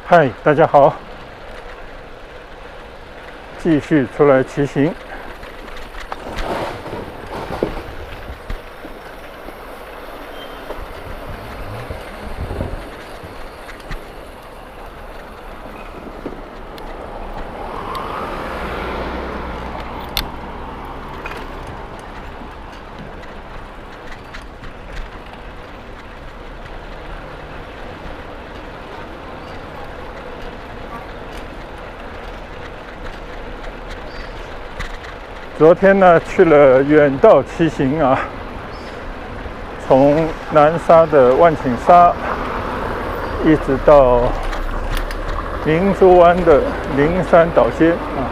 嗨，大家好，继续出来骑行。昨天呢，去了远道骑行啊，从南沙的万顷沙，一直到明珠湾的灵山岛尖啊，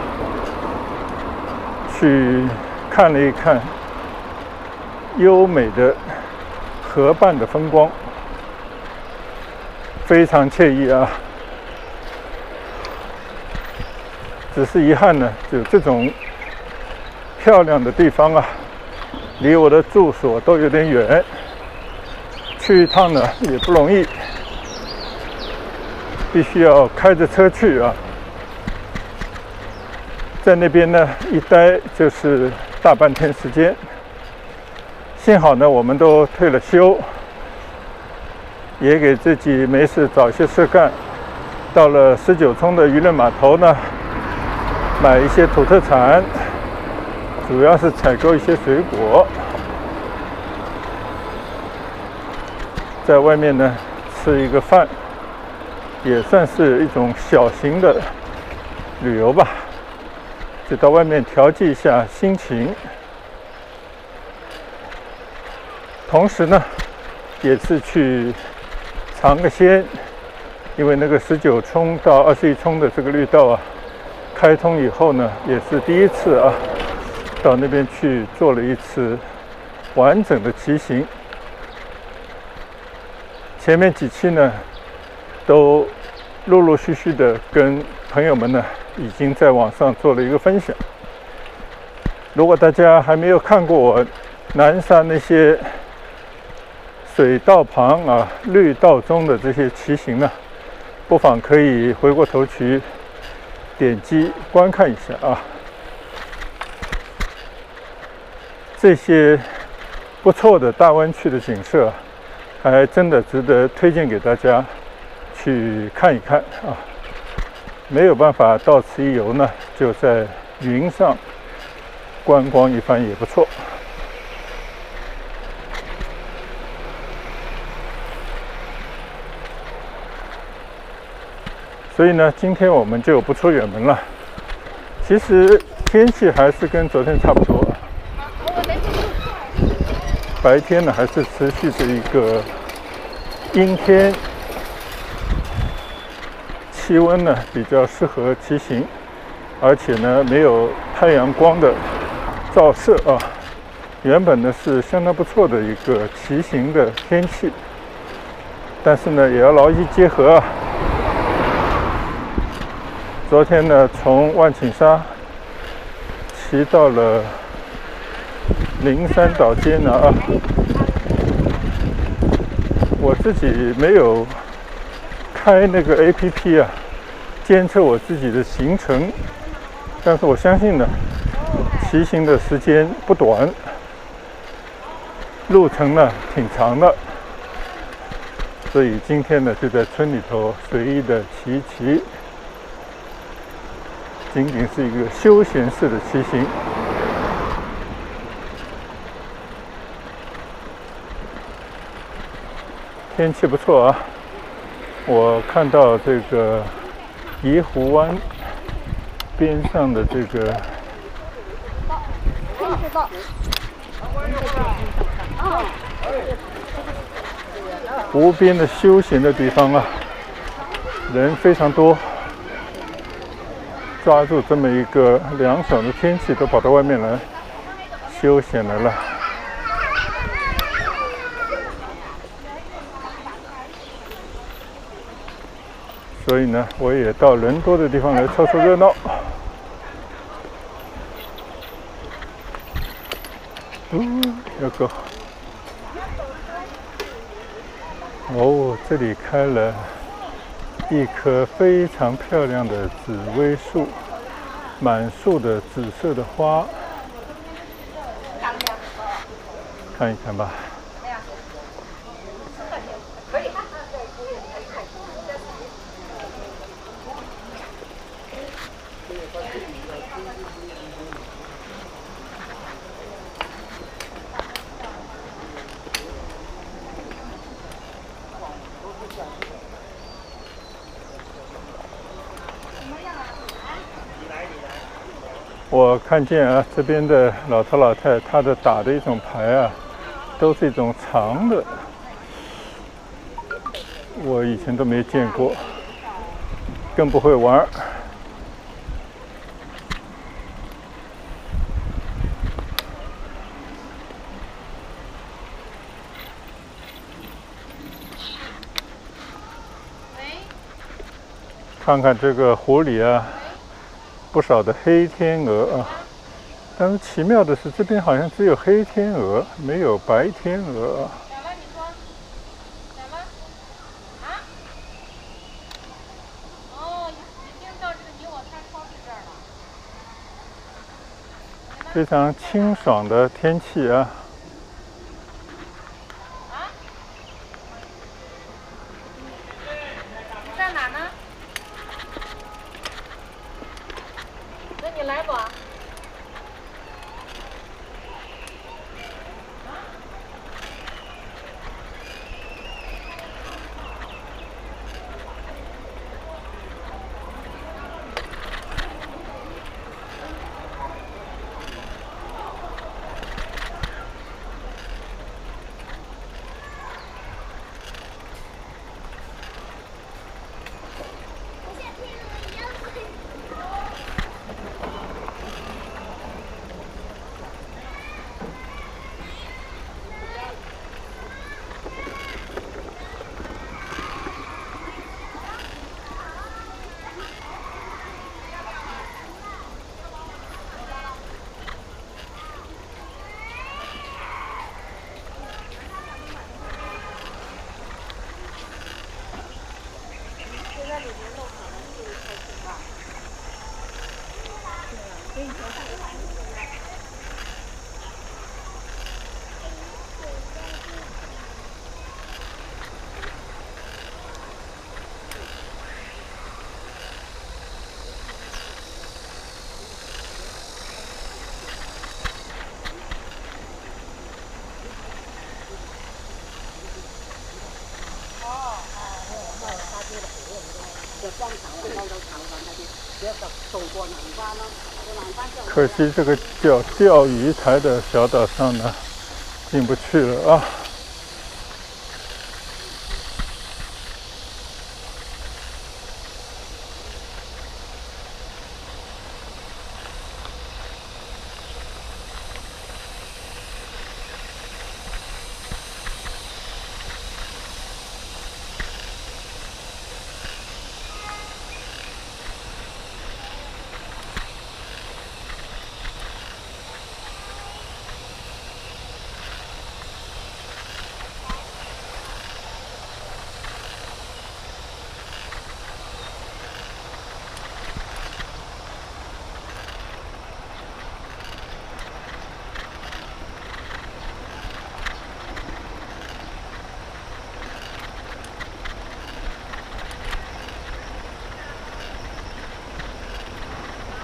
去看了一看优美的河畔的风光，非常惬意啊。只是遗憾呢，就这种漂亮的地方啊，离我的住所都有点远，去一趟呢也不容易，必须要开着车去啊。在那边呢一待就是大半天时间，幸好呢我们都退了休，也给自己没事找些事干。到了19冲的渔人码头呢，买一些土特产，主要是采购一些水果，在外面呢吃一个饭，也算是一种小型的旅游吧，就到外面调剂一下心情。同时呢，也是去尝个鲜，因为那个19冲到21冲的这个绿道啊，开通以后呢，也是第一次啊。到那边去做了一次完整的骑行，前面几期呢都陆陆续续的跟朋友们呢已经在网上做了一个分享。如果大家还没有看过我南沙那些水道旁啊绿道中的这些骑行呢，不妨可以回过头去点击观看一下啊。这些不错的大湾区的景色，还真的值得推荐给大家去看一看啊！没有办法到此一游呢，就在云上观光一番也不错。所以呢，今天我们就不出远门了。其实天气还是跟昨天差不多。白天呢还是持续着一个阴天，气温呢比较适合骑行，而且呢没有太阳光的照射啊。原本呢是相当不错的一个骑行的天气，但是呢也要劳逸结合啊。昨天呢从万顷沙骑到了灵山岛尖啊，我自己没有开那个 APP 啊，监测我自己的行程，但是我相信呢，骑行的时间不短，路程呢挺长的，所以今天呢就在村里头随意的骑一骑，仅仅是一个休闲式的骑行。天气不错啊，我看到这个怡湖湾边上的这个湖边的休闲的地方啊，人非常多，抓住这么一个凉爽的天气，都跑到外面来休闲来了。所以呢，我也到人多的地方来凑凑热闹。有个哦，这里开了一棵非常漂亮的紫薇树，满树的紫色的花，看一看吧。我看见啊，这边的老头老太，他的打的一种牌啊，都是一种长的，我以前都没见过，更不会玩。看看这个湖里啊，不少的黑天鹅啊，但是奇妙的是，这边好像只有黑天鹅，没有白天鹅啊。非常清爽的天气啊！你在哪呢？那你来吧。可惜这个叫钓鱼台的小岛上呢，进不去了啊。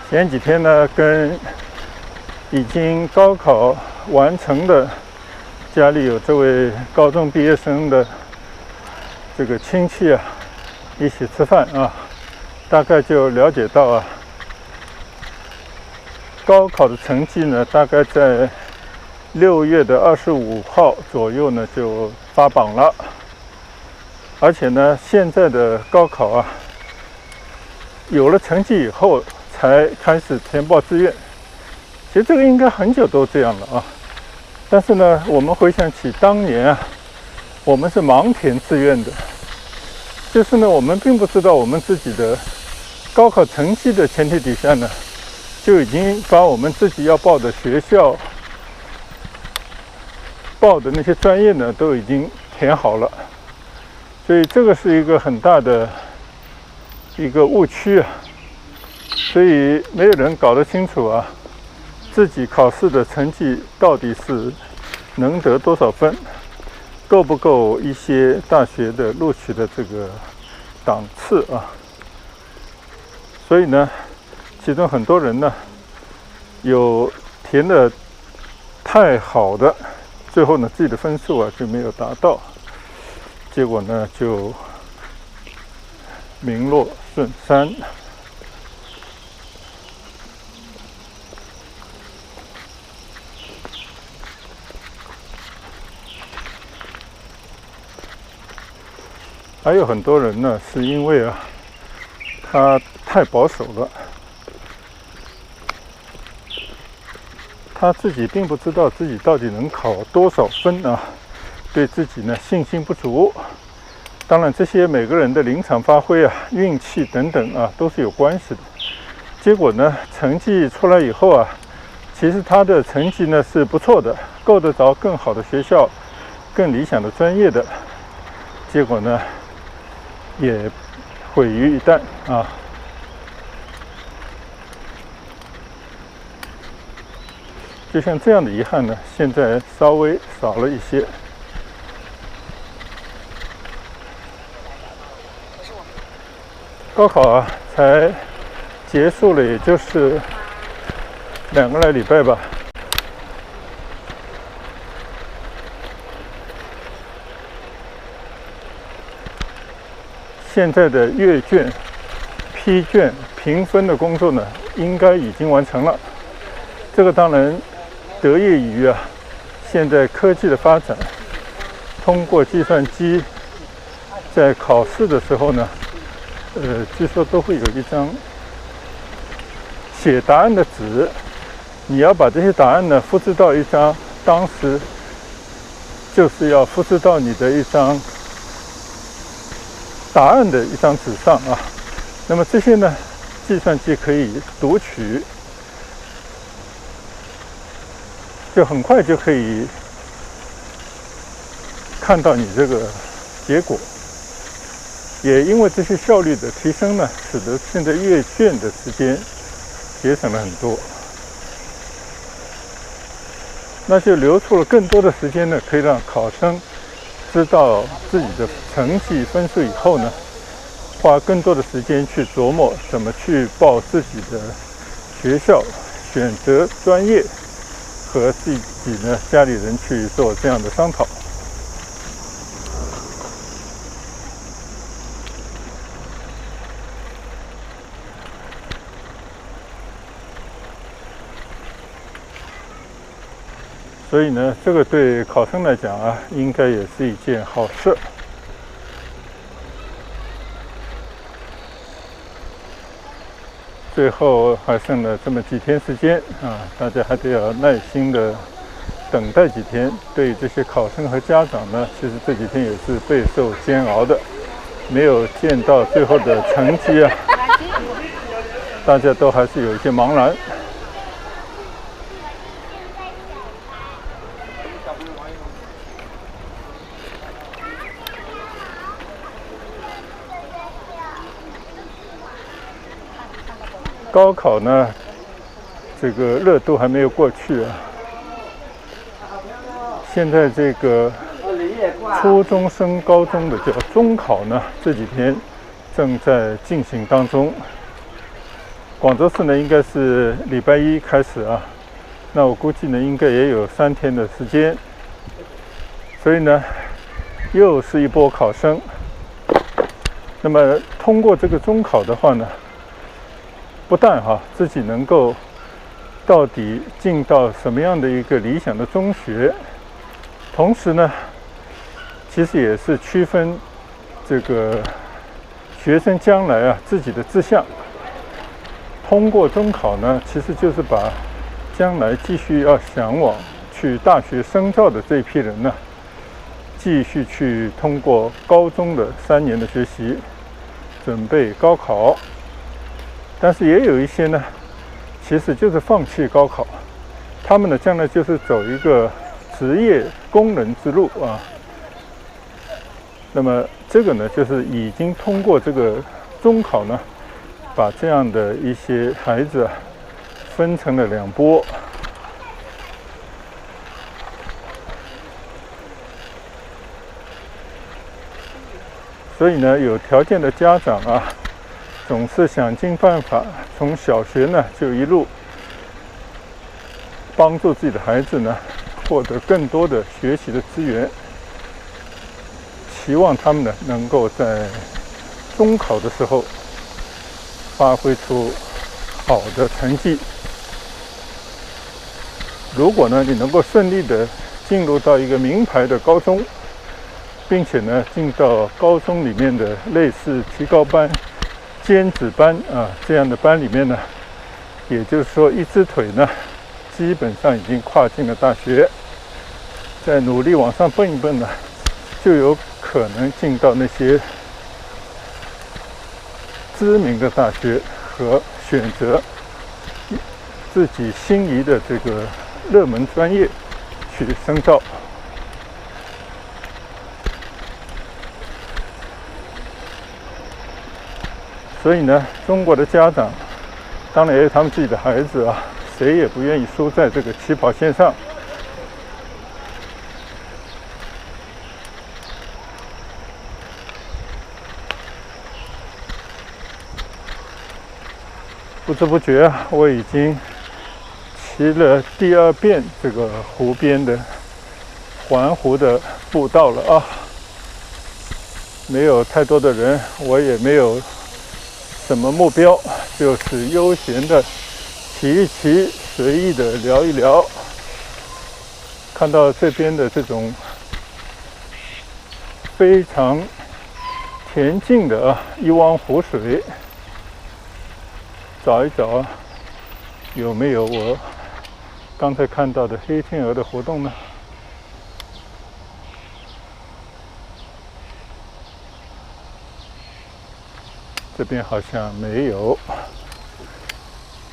前几天呢，跟已经高考完成的家里有这位高中毕业生的这个亲戚啊，一起吃饭啊，大概就了解到啊，高考的成绩呢，大概在6月25号左右呢就发榜了，而且呢，现在的高考啊，有了成绩以后才开始填报志愿。其实这个应该很久都这样了啊，但是呢，我们回想起当年啊，我们是盲填志愿的，就是呢，我们并不知道我们自己的高考成绩的前提底下呢，就已经把我们自己要报的学校、报的那些专业呢，都已经填好了。所以这个是一个很大的一个误区啊，所以没有人搞得清楚啊，自己考试的成绩到底是能得多少分，够不够一些大学的录取的这个档次啊。所以呢，其中很多人呢，有填的太好的，最后呢自己的分数啊就没有达到，结果呢就名落孙山。还有很多人呢，是因为啊，他太保守了，他自己并不知道自己到底能考多少分啊，对自己呢信心不足。当然，这些每个人的临场发挥啊、运气等等啊，都是有关系的。结果呢，成绩出来以后啊，其实他的成绩呢是不错的，够得着更好的学校、更理想的专业的。结果呢，也毁于一旦啊。就像这样的遗憾呢，现在稍微少了一些。高考啊，才结束了，也就是2个来礼拜吧。现在的阅卷、批卷、评分的工作呢，应该已经完成了。这个当然得益于啊，现在科技的发展，通过计算机，在考试的时候呢，据说都会有一张写答案的纸，你要把这些答案呢复制到一张，当时就是要复制到你的一张答案的一张纸上啊。那么这些呢，计算机可以读取，就很快就可以看到你这个结果。也因为这些效率的提升呢，使得现在阅卷的时间节省了很多，那就留出了更多的时间呢，可以让考生知道自己的成绩分数以后呢，花更多的时间去琢磨怎么去报自己的学校，选择专业，和自己呢家里人去做这样的商讨。所以呢，这个对考生来讲啊，应该也是一件好事。最后还剩了这么几天时间啊，大家还得要耐心的等待几天。对于这些考生和家长呢，其实这几天也是备受煎熬的，没有见到最后的成绩啊，大家都还是有一些茫然。高考呢，这个热度还没有过去啊。现在这个初中升高中的叫中考呢，这几天正在进行当中。广州市呢，应该是礼拜一开始啊，那我估计呢，应该也有3天的时间。所以呢，又是一波考生。那么通过这个中考的话呢，不但自己能够到底进到什么样的一个理想的中学，同时呢，其实也是区分这个学生将来自己的志向。通过中考呢，其实就是把将来继续要向往去大学深造的这一批人呢，继续去通过高中的3年的学习，准备高考。但是也有一些呢，其实就是放弃高考，他们呢将来就是走一个职业工人之路啊。那么这个呢，就是已经通过这个中考呢，把这样的一些孩子分成了2波。所以呢，有条件的家长总是想尽办法，从小学呢就一路帮助自己的孩子呢获得更多的学习的资源，期望他们呢能够在中考的时候发挥出好的成绩。如果呢你能够顺利的进入到一个名牌的高中，并且呢进到高中里面的类似提高班、尖子班这样的班里面呢，也就是说一只腿呢基本上已经跨进了大学，再努力往上蹦一蹦呢，就有可能进到那些知名的大学和选择自己心仪的这个热门专业去深造。所以呢，中国的家长当然也有他们自己的孩子谁也不愿意输在这个起跑线上。不知不觉我已经骑了第2遍这个湖边的环湖的步道了没有太多的人，我也没有什么目标，就是悠闲的骑一骑，随意的聊一聊。看到这边的这种非常恬静的一汪湖水，找一找有没有我刚才看到的黑天鹅的活动呢？这边好像没有。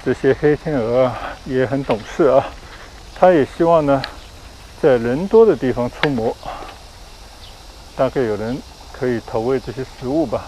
这些黑天鹅也很懂事它也希望呢在人多的地方出没，大概有人可以投喂这些食物吧。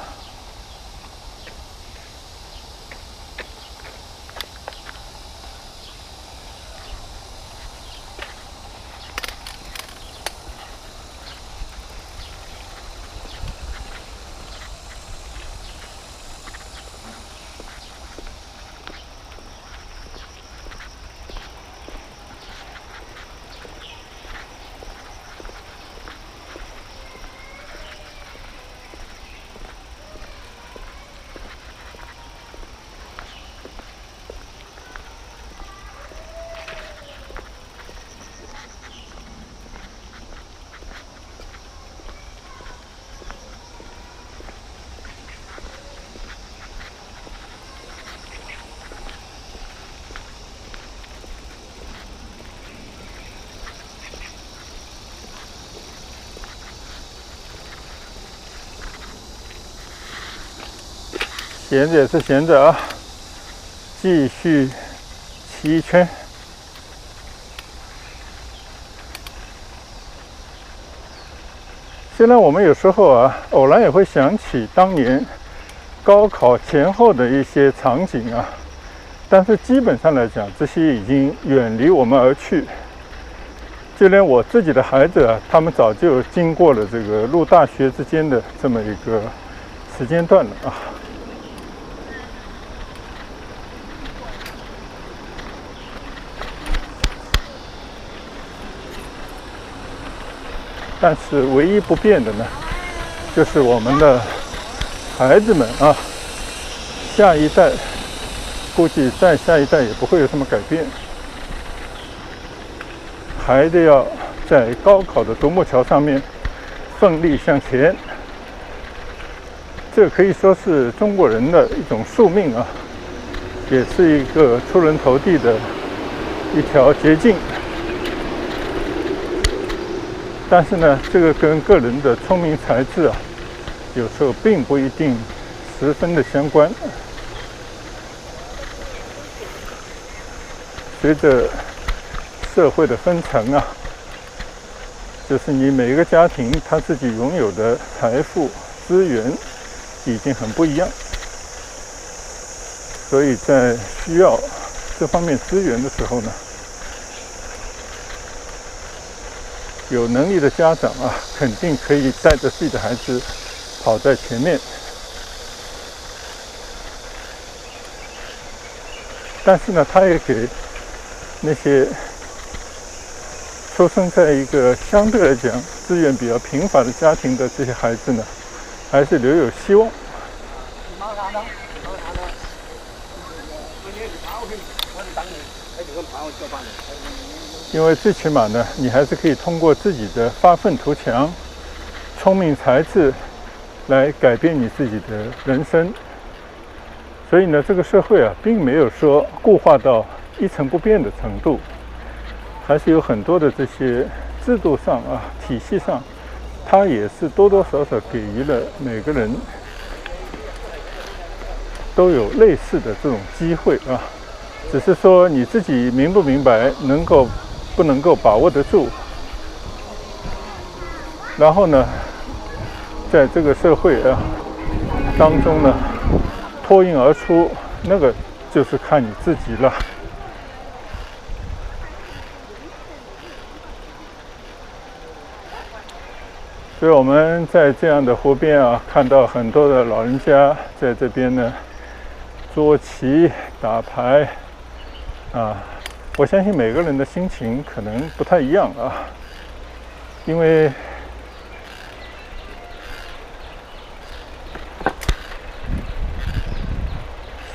闲着也是闲着继续骑一圈。虽然我们有时候偶然也会想起当年高考前后的一些场景但是基本上来讲，这些已经远离我们而去。就连我自己的孩子他们早就经过了这个入大学之间的这么一个时间段了但是唯一不变的呢，就是我们的孩子们下一代估计再下一代也不会有什么改变，还得要在高考的独木桥上面奋力向前。这可以说是中国人的一种宿命也是一个出人头地的一条捷径。但是呢，这个跟个人的聪明才智有时候并不一定十分的相关。随着社会的分层就是你每一个家庭他自己拥有的财富资源已经很不一样，所以在需要这方面资源的时候呢，有能力的家长啊，肯定可以带着自己的孩子跑在前面。但是呢，他也给那些出生在一个相对来讲资源比较贫乏的家庭的这些孩子呢，还是留有希望。因为最起码呢，你还是可以通过自己的发愤图强、聪明才智来改变你自己的人生。所以呢，这个社会啊，并没有说固化到一成不变的程度，还是有很多的这些制度上啊、体系上，它也是多多少少给予了每个人都有类似的这种机会啊。只是说你自己明不明白，不能够把握得住，然后呢，在这个社会啊当中呢，脱颖而出，那个就是看你自己了。所以我们在这样的湖边啊，看到很多的老人家在这边呢捉棋、打牌啊。我相信每个人的心情可能不太一样啊，因为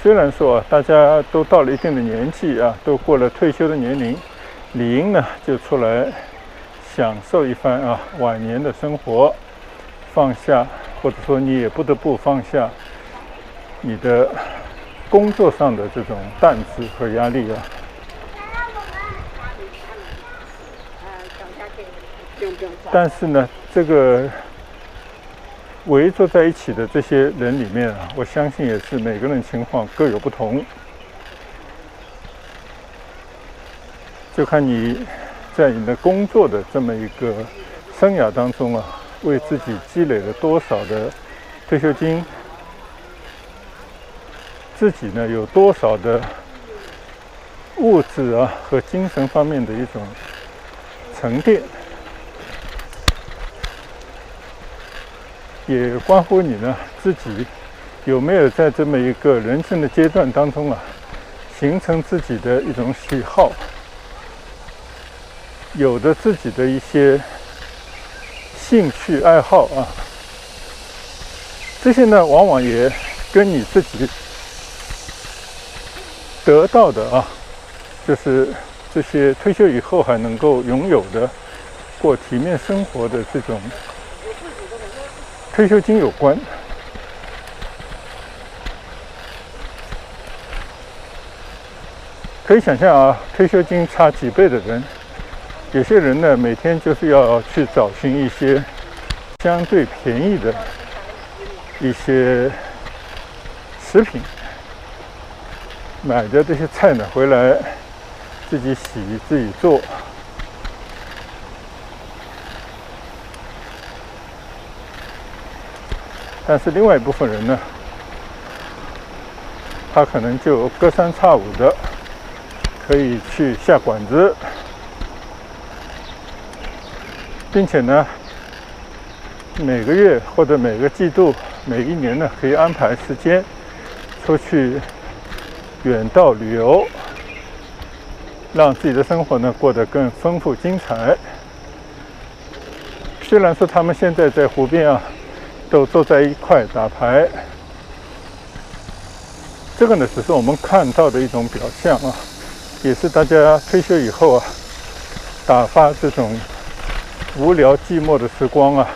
虽然说大家都到了一定的年纪啊，都过了退休的年龄，理应呢就出来享受一番啊晚年的生活，放下，或者说你也不得不放下你的工作上的这种担子和压力啊。但是呢，这个围坐在一起的这些人里面啊，我相信也是每个人情况各有不同，就看你在你的工作的这么一个生涯当中啊，为自己积累了多少的退休金，自己呢有多少的物质啊和精神方面的一种沉淀。也关乎你呢自己有没有在这么一个人生的阶段当中啊，形成自己的一种喜好，有着自己的一些兴趣爱好啊。这些呢，往往也跟你自己得到的啊，就是这些退休以后还能够拥有的过体面生活的这种退休金有关。可以想象啊，退休金差几倍的人，有些人呢每天就是要去找寻一些相对便宜的一些食品，买的这些菜呢回来自己洗自己做。但是另外一部分人呢，他可能就隔三差五的可以去下馆子，并且呢，每个月或者每个季度、每一年呢，可以安排时间出去远道旅游，让自己的生活呢过得更丰富精彩。虽然说他们现在在湖边啊，都坐在一块打牌，这个呢只是我们看到的一种表象啊，也是大家退休以后啊，打发这种无聊寂寞的时光啊，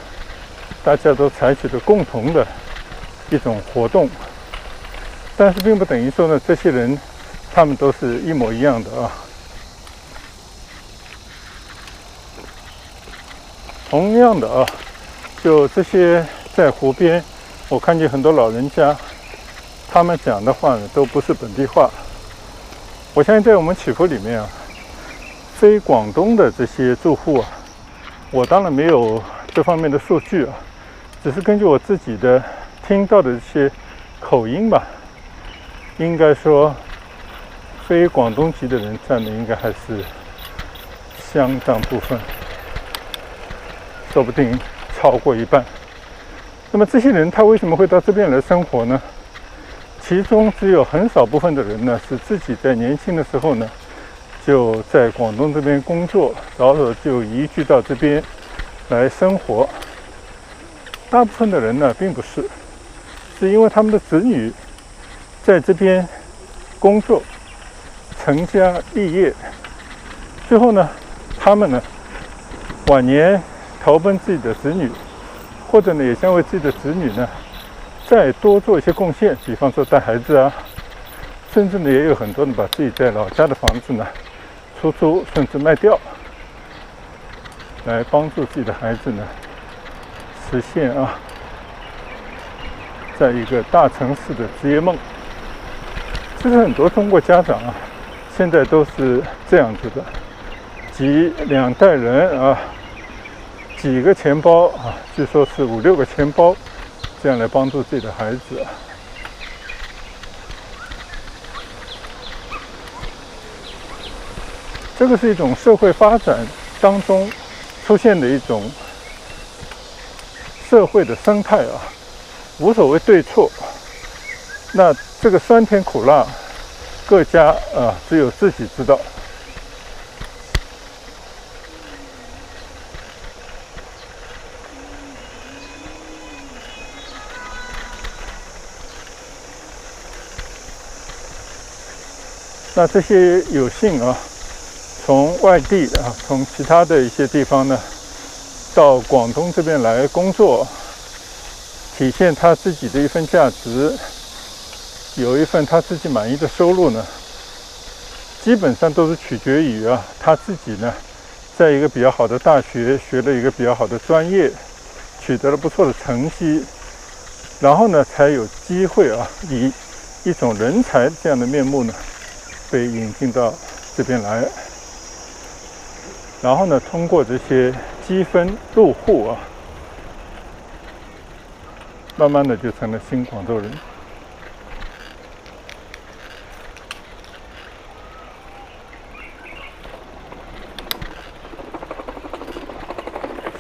大家都采取的共同的一种活动。但是并不等于说呢，这些人他们都是一模一样的啊。同样的啊，就这些在湖边，我看见很多老人家，他们讲的话呢都不是本地话。我相信在我们曲阜里面啊，非广东的这些住户啊，我当然没有这方面的数据啊，只是根据我自己的听到的这些口音吧，应该说非广东籍的人占的应该还是相当部分，说不定超过一半。那么这些人他为什么会到这边来生活呢？其中只有很少部分的人呢，是自己在年轻的时候呢，就在广东这边工作，然后就移居到这边来生活。大部分的人呢，并不是，是因为他们的子女在这边工作、成家立业，最后呢，他们呢晚年投奔自己的子女，或者呢，也想为自己的子女呢再多做一些贡献，比方说带孩子啊，甚至呢也有很多人把自己在老家的房子呢出租，甚至卖掉，来帮助自己的孩子呢实现在一个大城市的职业梦。其实很多中国家长现在都是这样子的，集2代人几个钱包据说是5、6个钱包，这样来帮助自己的孩子这个是一种社会发展当中出现的一种社会的生态无所谓对错。那这个酸甜苦辣，各家只有自己知道。那这些有幸从外地从其他的一些地方呢，到广东这边来工作，体现他自己的一份价值，有一份他自己满意的收入呢，基本上都是取决于他自己呢，在一个比较好的大学学了一个比较好的专业，取得了不错的成绩，然后呢，才有机会以一种人才这样的面目呢，被引进到这边来，然后呢，通过这些积分入户慢慢的就成了新广州人。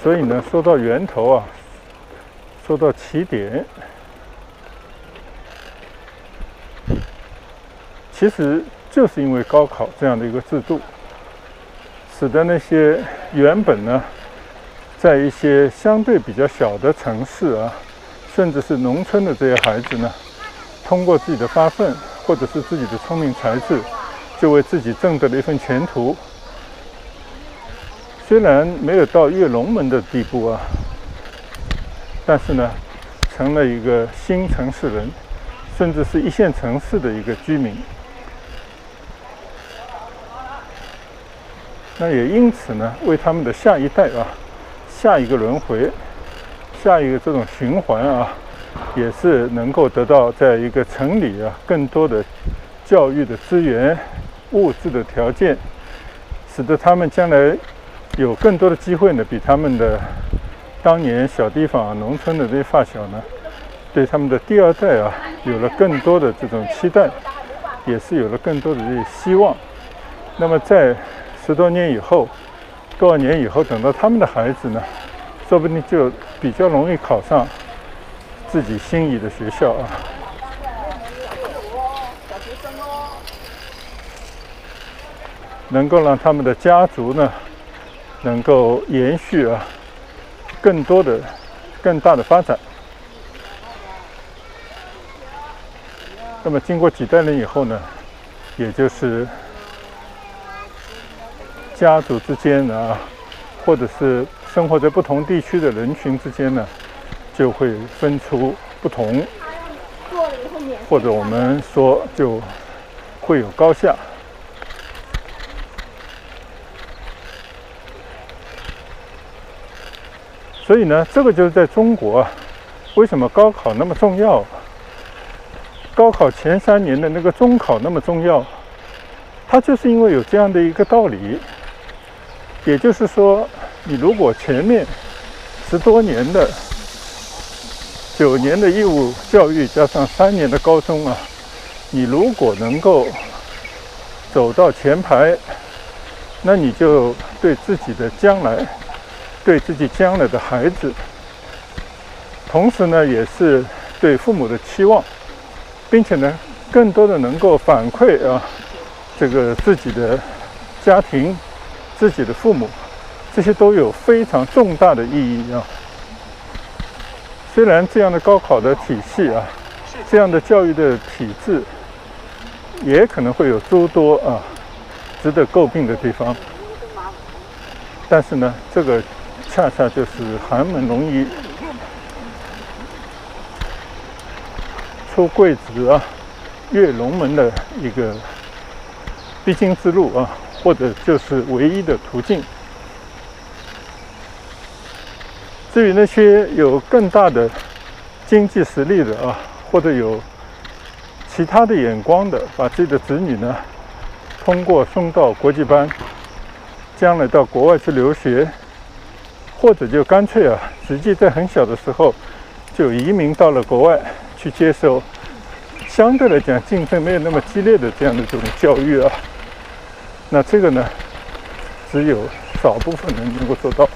所以呢，说到源头说到起点，其实就是因为高考这样的一个制度，使得那些原本呢，在一些相对比较小的城市甚至是农村的这些孩子呢，通过自己的发奋或者是自己的聪明才智，就为自己挣得了一份前途。虽然没有到跃龙门的地步但是呢，成了一个新城市人，甚至是一线城市的一个居民。那也因此呢，为他们的下一代下一个轮回，下一个这种循环也是能够得到在一个城里更多的教育的资源、物质的条件，使得他们将来有更多的机会呢，比他们的当年小地方农村的这些发小呢，对他们的第二代有了更多的这种期待，也是有了更多的这些希望。那么在10多年以后，多少年以后，等到他们的孩子呢，说不定就比较容易考上自己心仪的学校能够让他们的家族呢，能够延续更多的、更大的发展。那么经过几代人以后呢，也就是家族之间或者是生活在不同地区的人群之间呢，就会分出不同，或者我们说就会有高下。所以呢，这个就是在中国为什么高考那么重要，高考前3年的那个中考那么重要，它就是因为有这样的一个道理。也就是说，你如果前面10多年的9年的义务教育加上3年的高中你如果能够走到前排，那你就对自己的将来，对自己将来的孩子，同时呢，也是对父母的期望，并且呢，更多的能够反馈这个自己的家庭、自己的父母，这些都有非常重大的意义啊。虽然这样的高考的体系这样的教育的体制，也可能会有诸多值得诟病的地方，但是呢，这个恰恰就是寒门容易出贵子跃龙门的一个必经之路或者就是唯一的途径。至于那些有更大的经济实力的或者有其他的眼光的，把自己的子女呢通过送到国际班，将来到国外去留学，或者就干脆直接在很小的时候就移民到了国外去接受相对来讲竞争没有那么激烈的这样的这种教育那这个呢，只有少部分人能够做到。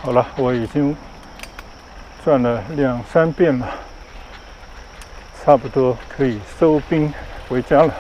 好了，我已经转了2、3遍了，差不多可以收兵回家了。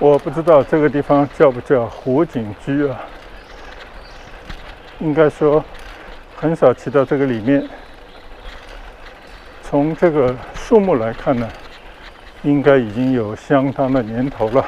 我不知道这个地方叫不叫湖景居应该说很少骑到这个里面。从这个树木来看呢，应该已经有相当的年头了。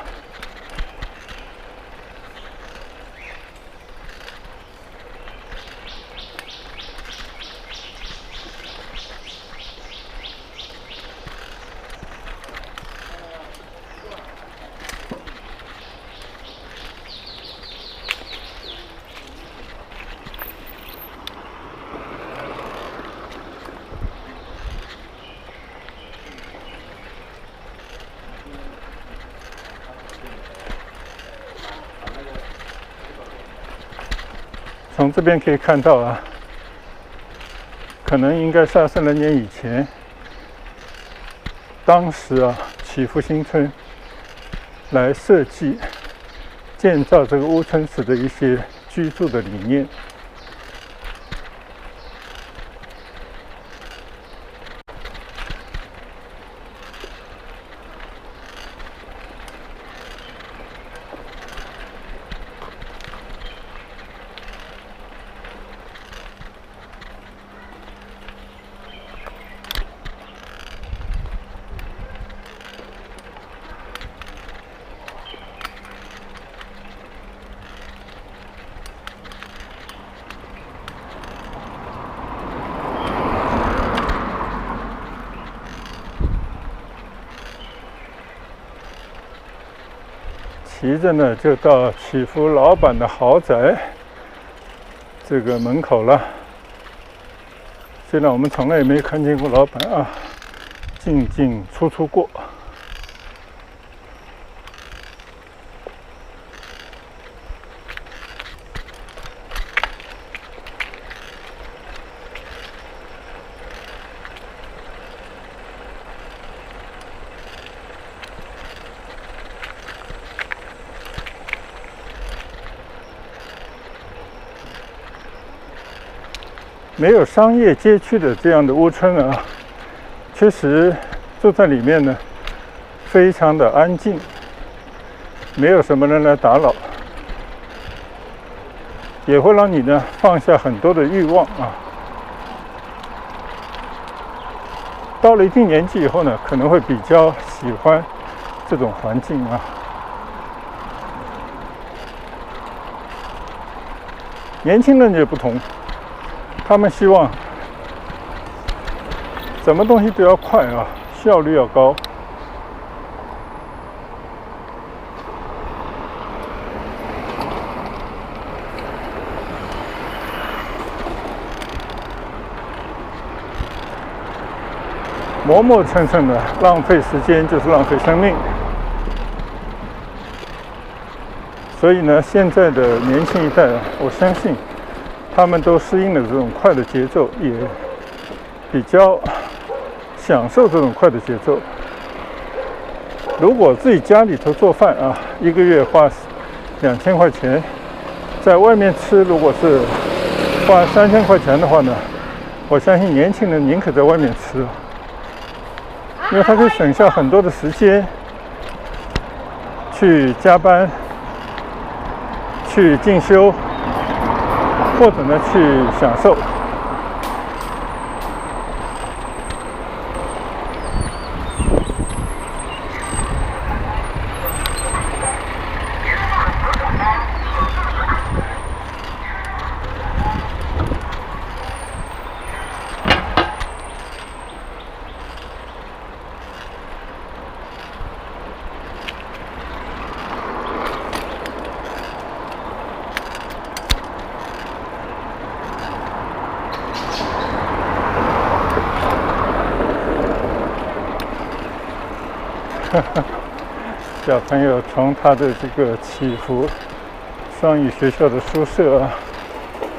从这边可以看到可能应该是2000年以前当时啊祈福新村来设计建造这个屋村时的一些居住的理念。骑着呢，就到祈福老板的豪宅这个门口了。虽然我们从来也没看见过老板啊，进进出出过。没有商业街区的这样的屋村啊，确实住在里面呢，非常的安静，没有什么人来打扰，也会让你呢放下很多的欲望啊。到了一定年纪以后呢，可能会比较喜欢这种环境啊。年轻人也不同。他们希望什么东西都要快啊，效率要高。磨磨蹭蹭的浪费时间就是浪费生命。所以呢，现在的年轻一代，我相信他们都适应了这种快的节奏，也比较享受这种快的节奏。如果自己家里头做饭啊，一个月花2000块钱，在外面吃如果是花3000块钱的话呢，我相信年轻人宁可在外面吃，因为他可以省下很多的时间去加班、去进修，或者呢去享受。小朋友从他的这个祈福双语学校的宿舍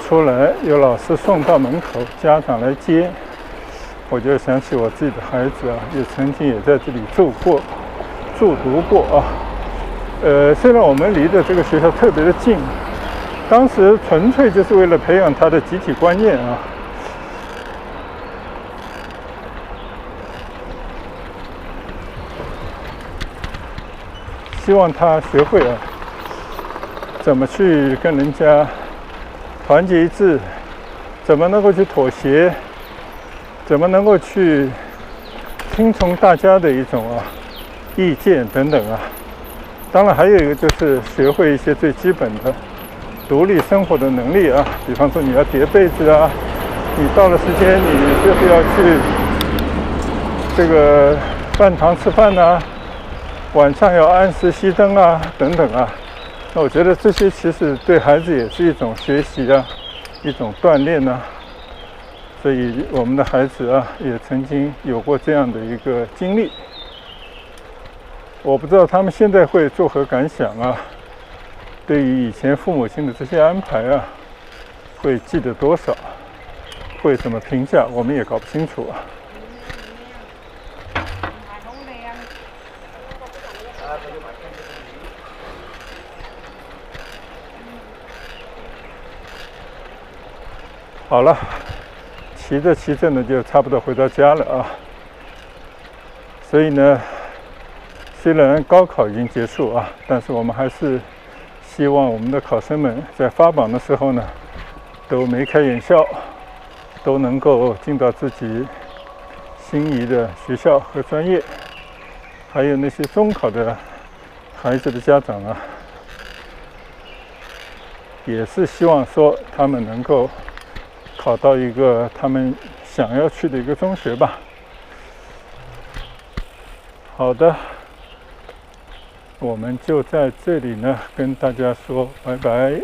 出来，有老师送到门口，家长来接。我就想起我自己的孩子啊，也曾经也在这里住读过啊。虽然我们离的这个学校特别的近，当时纯粹就是为了培养他的集体观念啊。希望他学会啊，怎么去跟人家团结一致，怎么能够去妥协，怎么能够去听从大家的一种意见等等啊。当然还有一个就是学会一些最基本的独立生活的能力啊，比方说你要叠被子啊，你到了时间你就是要去这个饭堂吃饭啊，晚上要按时熄灯啊，等等啊。那我觉得这些其实对孩子也是一种学习啊，一种锻炼啊。所以我们的孩子啊，也曾经有过这样的一个经历。我不知道他们现在会作何感想啊？对于以前父母亲的这些安排啊，会记得多少？会怎么评价？我们也搞不清楚啊。好了，骑着骑着呢，就差不多回到家了啊。所以呢，虽然高考已经结束啊，但是我们还是希望我们的考生们在发榜的时候呢，都眉开眼笑，都能够进到自己心仪的学校和专业。还有那些中考的孩子的家长啊，也是希望说他们能够考到一个他们想要去的一个中学吧。好的，我们就在这里呢跟大家说拜拜。